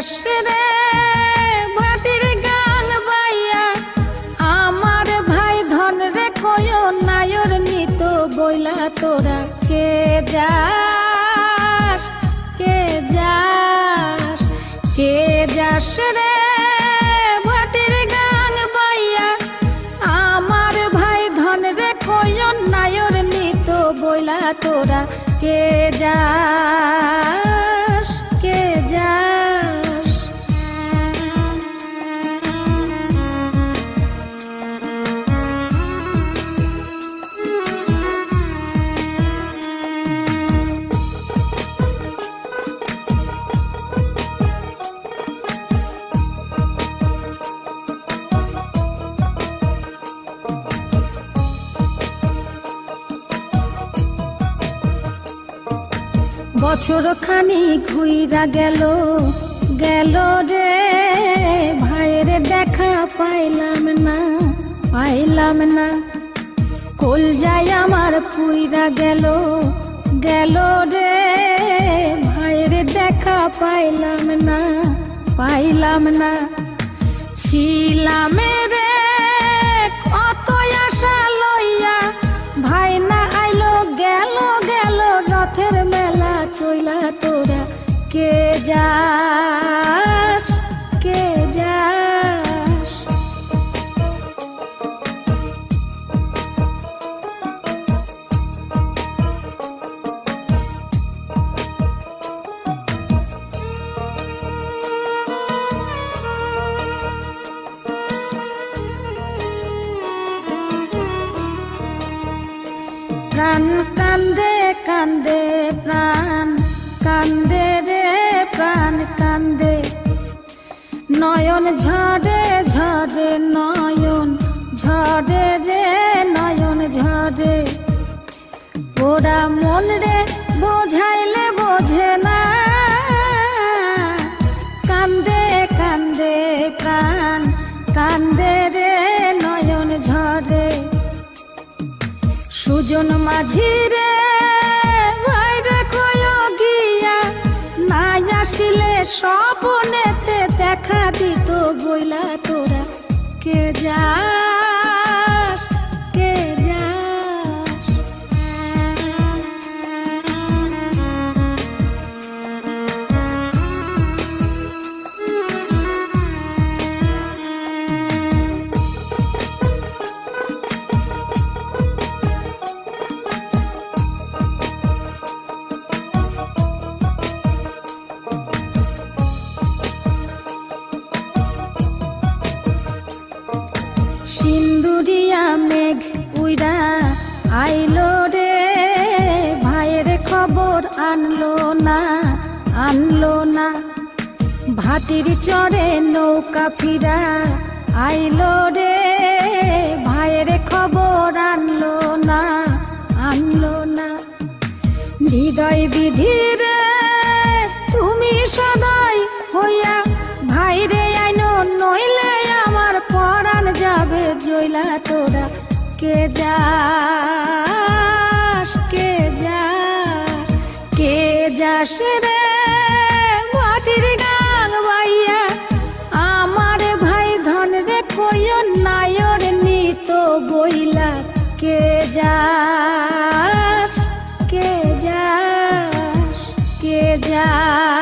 যাস রে ভাটির গাং বাইয়া আমার ভাই ধন রে কয় নায়র নিত বইলা তোরা কে যাস কে যাস কে যাস রে ভাটির গাং বাইয়া আমার ভাই ধন রে কয় নায়র নিত বইলা তোরা কে যাস কে যাস বছর খানি ঘুইরা গেল গেল রে ভাইয়ের দেখা পাইলাম না কল যায় আমার পুইরা গেল গেল রে ভাইয়ের দেখা পাইলাম না ছিলাম রে কত আশা লইয়া ভাই না আইলো গেল গেল রথের মেলা চইলা তোরা কে যাস কে যাস প্রাণ কান্দে কান্দে প্রাণ কান্দে রে প্রাণ কান্দে নয়ন ঝরে ঝরে নয়ন ঝরে রে নয়ন ঝরে ওরা মন রে বোঝাইলে বোঝে না কান্দে কান্দে প্রাণ কান্দে রে নয়ন ঝরে সুজন মাঝি রে ভাইরে কয় গিয়া নাই আসিলে স্বপনেতে দেখা দিত বইলা তোরা কে যাস কে যাস সিন্দুরিয়া মেঘ উইরা আইলো রে ভাইয়ের খবর আনলো না ভাটির চরে নৌকা ফিরা আইলো রে ভাইয়ের খবর আনলো না হৃদয় বিধি রে তুমি সদয় হইয়া ভাইরে আইনো নইলে আমার পরাণ যাবে জইলা তোরা কে যাস কে যাস কে যাস রে ভাটির গাং বাইয়া আমার ভাই ধন রে কয় নায়র নিত বইলা কে যাস কে যাস কে যাস